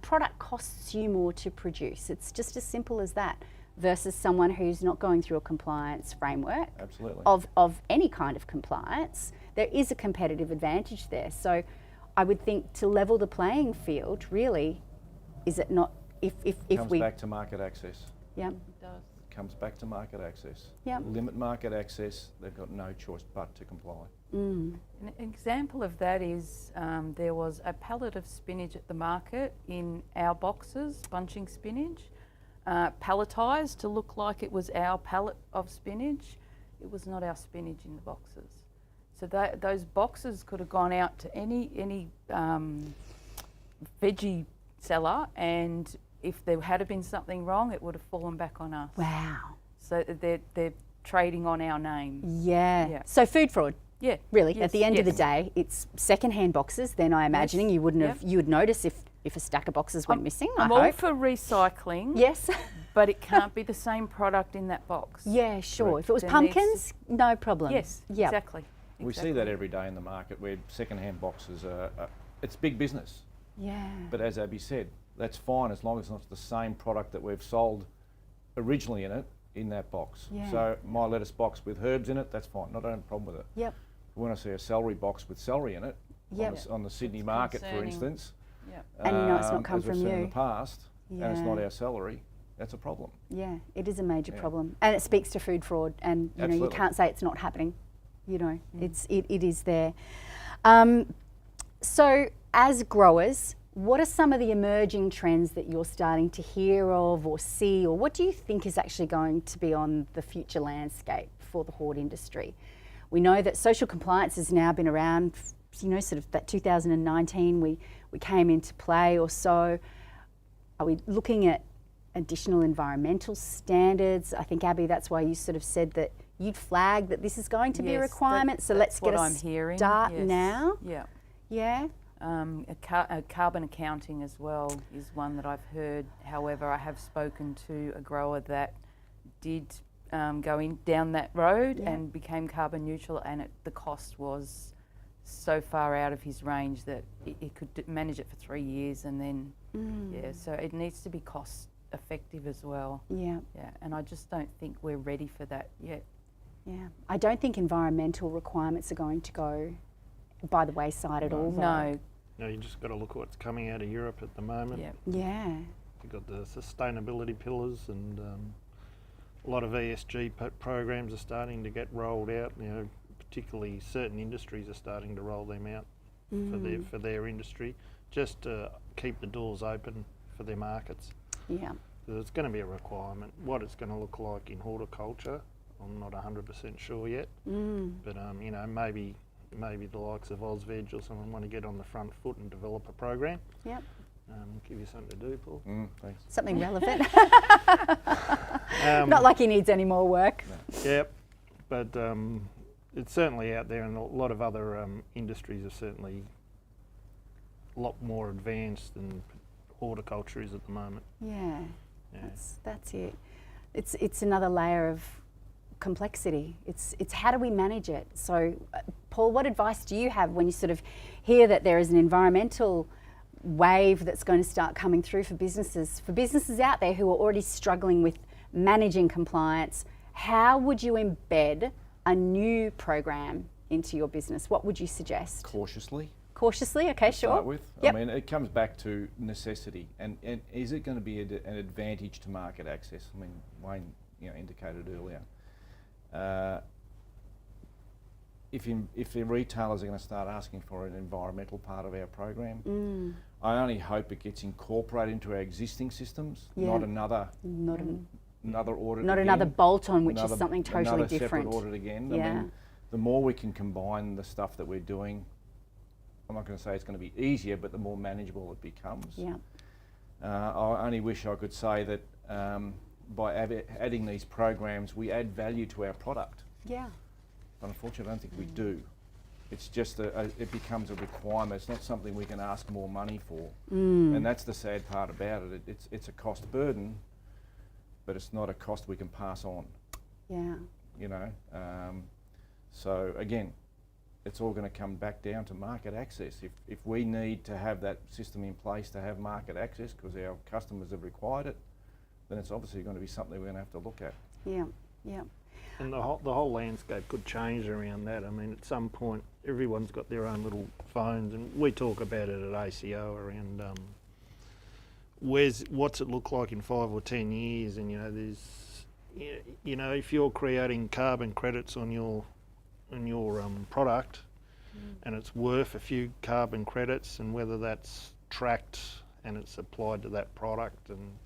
product costs you more to produce. It's just as simple as that versus someone who's not going through a compliance framework Absolutely. of any kind of compliance. There is a competitive advantage there. So I would think to level the playing field, really, is it not, if Comes we... back to market access. Yeah, It does. Comes back to market access. yeah. Limit market access, they've got no choice but to comply. Mm. An example of that is there was a pallet of spinach at the market in our boxes, bunching spinach, palletised to look like it was our pallet of spinach. It was not our spinach in the boxes. So those boxes could have gone out to any veggie seller, and if there had been something wrong, it would have fallen back on us. Wow. So they're trading on our name. Yeah. Yeah. So food fraud. Yeah. Really, Yes, at the end of the yes. day, it's second-hand boxes. Then I imagining you wouldn't have, you would notice if a stack of boxes went missing. I'm I all hope. for recycling, Yes. but it can't be the same product in that box. Yeah, sure. Correct. If it was There pumpkins, no problem. Yes, Yep. exactly. We see that every day in the market where second-hand boxes it's big business. Yeah. But as Abby said, that's fine as long as it's not the same product that we've sold originally in that box. Yeah. So my lettuce box with herbs in it, that's fine. I don't have a problem with it. Yep. When I see a celery box with celery in it, Yep. on the Sydney It's market, for concerning. instance, Yeah. And you know it's not come as we've from seen in you. the past, and it's not Yeah. our celery, that's a problem. Yeah, it is a major Yeah. problem, and it speaks to food fraud. And you know, you Absolutely. can't say it's not happening. You know, it is there. So, as growers, what are some of the emerging trends that you're starting to hear of or see, or what do you think is actually going to be on the future landscape for the hort industry? We know that social compliance has now been around, you know, sort of that 2019 we came into play or so. Are we looking at additional environmental standards? I think, Abby, that's why you sort of said that you'd flag that this is going to be a Yes, requirement, so let's that's get what a I'm hearing. start Yes. now. Yeah. Yeah. Carbon accounting as well is one that I've heard. However, I have spoken to a grower that did go down that road Yeah. and became carbon neutral, and the cost was so far out of his range that he could manage it for 3 years, and then so it needs to be cost effective as well. Yeah. Yeah, and I just don't think we're ready for that yet. Yeah. I don't think environmental requirements are going to go by the wayside at all. though. No. You know, you just got to look at what's coming out of Europe at the moment. Yeah. Yeah. You've got the sustainability pillars, and a lot of ESG programs are starting to get rolled out. You know, particularly certain industries are starting to roll them out for their industry, just to keep the doors open for their markets. Yeah. It's going to be a requirement. What it's going to look like in horticulture, I'm not 100% sure yet. But you know, maybe the likes of Ozveg or someone want to get on the front foot and develop a program. Yep. Give you something to do, Paul. Thanks. Something relevant. Not like he needs any more work. Yep, but it's certainly out there, and a lot of other industries are certainly a lot more advanced than horticulture is at the moment. Yeah, Yeah. that's it. It's another layer of complexity. It's how do we manage it? So, Paul, what advice do you have when you sort of hear that there is an environmental wave that's going to start coming through for businesses out there who are already struggling with managing compliance? How would you embed a new program into your business? What would you suggest? Cautiously. Cautiously, okay, to sure. start with. Yep. I mean, it comes back to necessity, and is it going to be an advantage to market access? I mean, Wayne, indicated earlier. If the retailers are going to start asking for an environmental part of our program, I only hope it gets incorporated into our existing systems, not another audit. Not again, another bolt-on, which is something totally another different. Separate audit again. Yeah. I mean, the more we can combine the stuff that we're doing, I'm not going to say it's going to be easier, but the more manageable it becomes. Yeah. I only wish I could say that by adding these programs, we add value to our product. Yeah. But unfortunately, I don't think we do. It's just it becomes a requirement. It's not something we can ask more money for, and that's the sad part about it. It's a cost burden, but it's not a cost we can pass on. Yeah. So again, it's all going to come back down to market access. If we need to have that system in place to have market access because our customers have required it, then it's obviously going to be something we're going to have to look at. Yeah. Yeah. And the whole landscape could change around that. I mean, at some point, everyone's got their own little phones, and we talk about it at ACO around what's it look like in 5 or 10 years, and if you're creating carbon credits on your product, and it's worth a few carbon credits, and whether that's tracked and it's applied to that product, and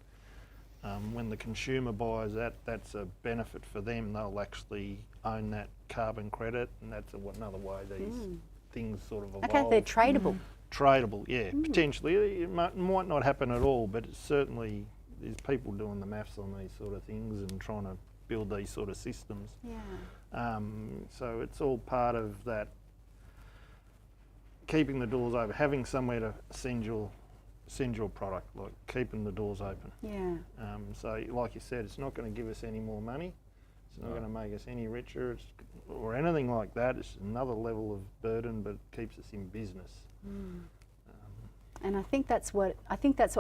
when the consumer buys that, that's a benefit for them. They'll actually own that carbon credit, and that's another way these things sort of evolve. Okay, they're tradable. Tradable, yeah, potentially. It might not happen at all, but it's certainly there's people doing the maths on these sort of things and trying to build these sort of systems. Yeah. So it's all part of that, keeping the doors open, having somewhere to send your product, like keeping the doors open. Yeah. So like you said, it's not going to give us any more money. It's not going to make us any richer or anything like that. It's another level of burden, but it keeps us in business. And I think that's what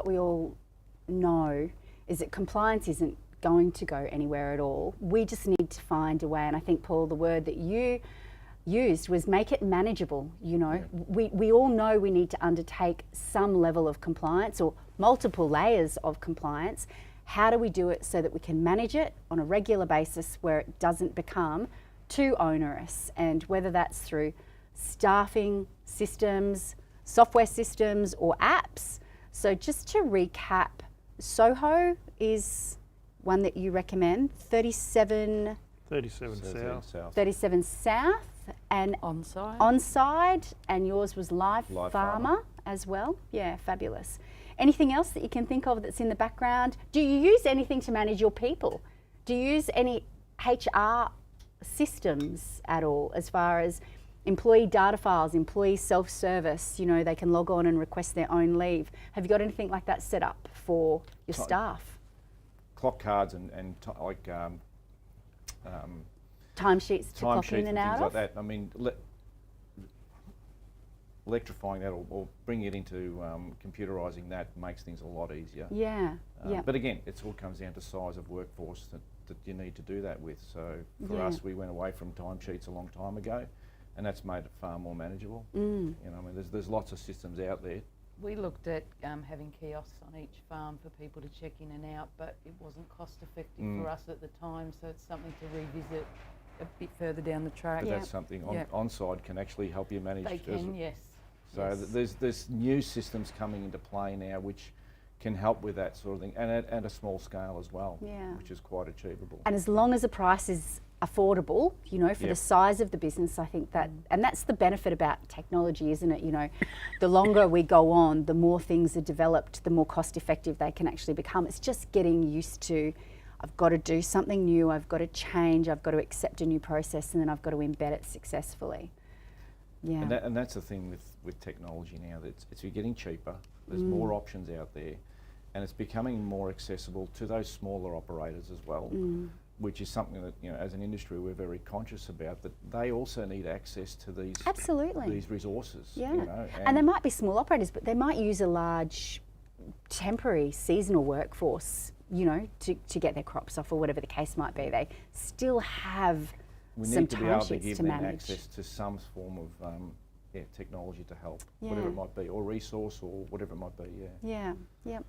we all know, is that compliance isn't going to go anywhere at all. We just need to find a way, and I think, Paul, the word that you used was make it manageable. We all know we need to undertake some level of compliance or multiple layers of compliance. How do we do it so that we can manage it on a regular basis where it doesn't become too onerous? And whether that's through staffing systems, software systems, or apps. So just to recap, Soho is one that you recommend, 37 South, and on-side, and yours was Live Farmer as well. Yeah, fabulous. Anything else that you can think of that's in the background? Do you use anything to manage your people? Do you use any HR systems at all, as far as employee data files, employee self-service, they can log on and request their own leave? Have you got anything like that set up for your staff? Clock cards and timesheets to clock in and out things of? like that. I mean, electrifying that or bringing it into computerising that makes things a lot easier. Yeah, yeah. But again, it all comes down to size of workforce that you need to do that with. So for us, we went away from timesheets a long time ago, and that's made it far more manageable. I mean, there's lots of systems out there. We looked at having kiosks on each farm for people to check in and out, but it wasn't cost effective for us at the time, so it's something to revisit a bit further down the track. But that's something on-side can actually help you manage. They can, yes. So there's new systems coming into play now which can help with that sort of thing, and at a small scale as well, which is quite achievable. And as long as the price is affordable, for the size of the business, I think that, and that's the benefit about technology, isn't it? The longer we go on, the more things are developed, the more cost effective they can actually become. It's just getting used to, I've got to do something new, I've got to change, I've got to accept a new process, and then I've got to embed it successfully. Yeah. And that's the thing with technology now, that it's getting cheaper, There's more options out there, and it's becoming more accessible to those smaller operators as well, which is something that, you know, as an industry we're very conscious about, that they also need access to these Absolutely. these resources. Yeah. You know, And they might be small operators, but they might use a large temporary seasonal workforce, you know, to get their crops off or whatever the case might be. They still have we some need to be able to timesheets give to them manage. access to some form of technology to help, Yeah. whatever it might be, or resource, or whatever it might be. Yeah, yeah.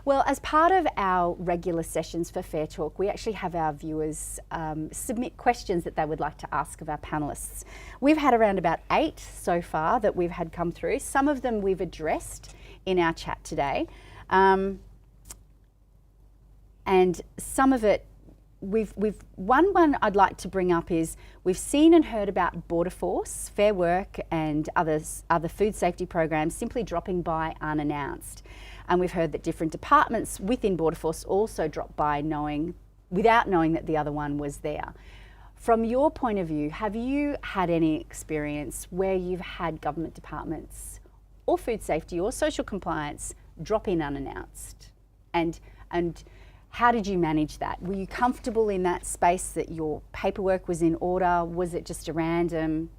Well, as part of our regular sessions for Fair Talk, we actually have our viewers submit questions that they would like to ask of our panellists. We've had around about 8 so far that we've had come through. Some of them we've addressed in our chat today, and some of it we've one I'd like to bring up is we've seen and heard about Border Force, Fair Work and other food safety programs simply dropping by unannounced. And we've heard that different departments within Border Force also drop by without knowing that the other one was there. From your point of view, have you had any experience where you've had government departments or food safety or social compliance drop in unannounced? And how did you manage that? Were you comfortable in that space that your paperwork was in order? Was it just a random,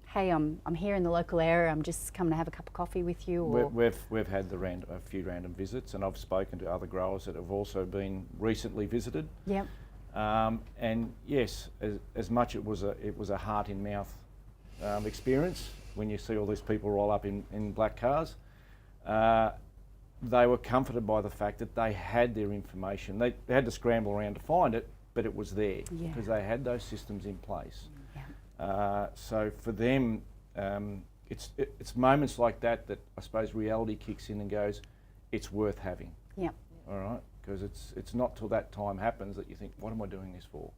hey, I'm here in the local area, I'm just coming to have a cup of coffee with you? Or? We've had a few random visits, and I've spoken to other growers that have also been recently visited. Yep. And yes, as much it was a heart in mouth experience when you see all these people roll up in black cars. They were comforted by the fact that they had their information. They had to scramble around to find it, but it was there because they had those systems in place. Yeah. So for them, it's moments like that I suppose reality kicks in and goes, it's worth having. Yep. All right, because it's not till that time happens that you think, what am I doing this for?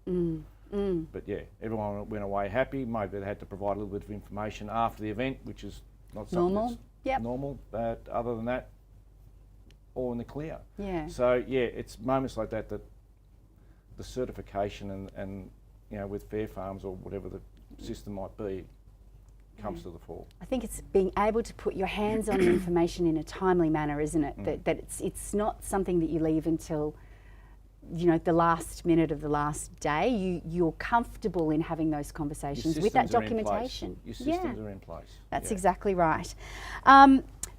But yeah, everyone went away happy. Maybe they had to provide a little bit of information after the event, which is not something that's normal. But other than that, all in the clear. Yeah. So yeah, it's moments like that that the certification and you know, with Fair Farms or whatever the system might be, comes to the fore. I think it's being able to put your hands on the information in a timely manner, isn't it? That it's not something that you leave until, you know, the last minute of the last day. You're comfortable in having those conversations with that documentation. Your systems are in place. That's exactly right.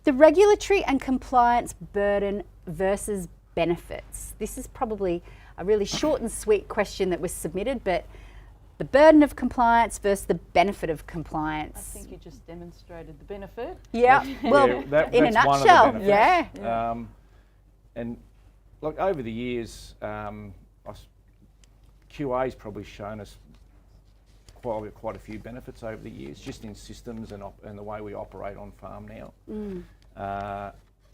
The regulatory and compliance burden versus benefits. This is probably a really short and sweet question that was submitted, but the burden of compliance versus the benefit of compliance. I think you just demonstrated the benefit. Yeah, well, in a nutshell, yeah. And look, over the years, QA's probably shown us quite a few benefits over the years, just in systems and the way we operate on farm now. You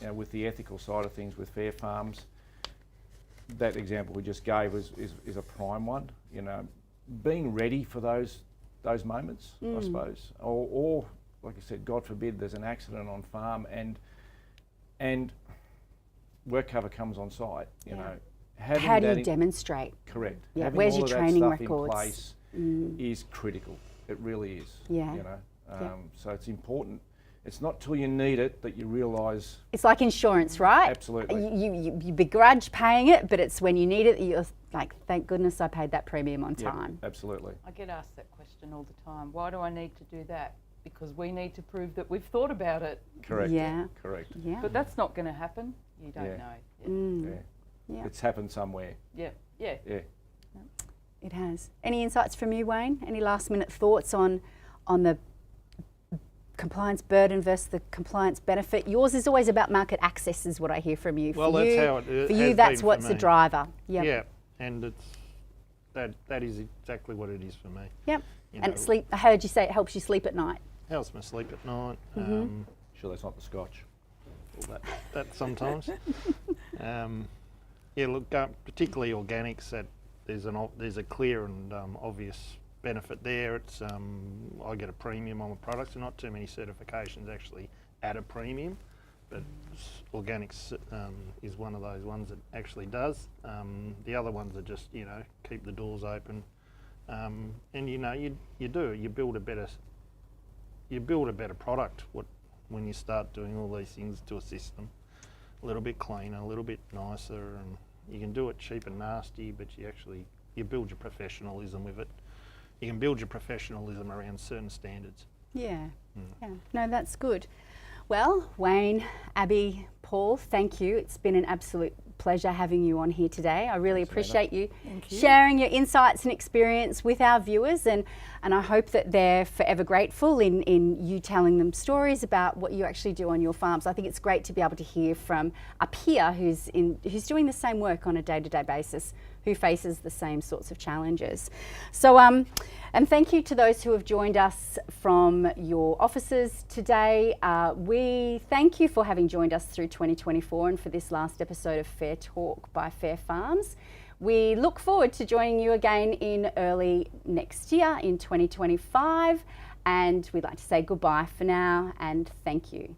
know, with the ethical side of things with Fair Farms, that example we just gave is a prime one. You know, being ready for those moments, I suppose, or like I said, God forbid there's an accident on farm and work cover comes on site. You know, how do you demonstrate? Correct. Yeah. Having Where's all your of that training stuff records? in place is critical. It really is. Yeah. You know, so it's important. It's not till you need it that you realise. It's like insurance, right? Absolutely. You begrudge paying it, but it's when you need it that you're like, thank goodness I paid that premium on time. Absolutely. I get asked that question all the time. Why do I need to do that? Because we need to prove that we've thought about it. Correct. Yeah. Correct. Yeah. But that's not going to happen. You don't know. Yeah. It's happened somewhere. Yeah. It has. Any insights from you, Wayne? Any last minute thoughts on the compliance burden versus the compliance benefit? Yours is always about market access, is what I hear from you. Well, that's how it for you, that's what's the driver. Yep. Yeah, and that is exactly what it is for me. Yep. You And know, I heard you say it helps you sleep at night. helps me sleep at night. Sure, that's not the Scotch. Well, that sometimes. Yeah, look, particularly organics, that there's a clear and obvious benefit there. It's I get a premium on the products, and not too many certifications actually add a premium, but organics is one of those ones that actually does. The other ones are just, you know, keep the doors open, and you know, you build a better product when you start doing all these things to a system. little bit cleaner, a little bit nicer, and you can do it cheap and nasty, but you build your professionalism with it. You can build your professionalism around certain standards. Yeah, yeah. No, that's good. Well, Wayne, Abby, Paul, thank you. It's been an absolute pleasure having you on here today. I really appreciate you sharing your insights and experience with our viewers, and I hope that they're forever grateful in you telling them stories about what you actually do on your farms. I think it's great to be able to hear from a peer who's doing the same work on a day-to-day basis, who faces the same sorts of challenges. So, and thank you to those who have joined us from your offices today. We thank you for having joined us through 2024 and for this last episode of Fair Talk by Fair Farms. We look forward to joining you again in early next year in 2025, and we'd like to say goodbye for now and thank you.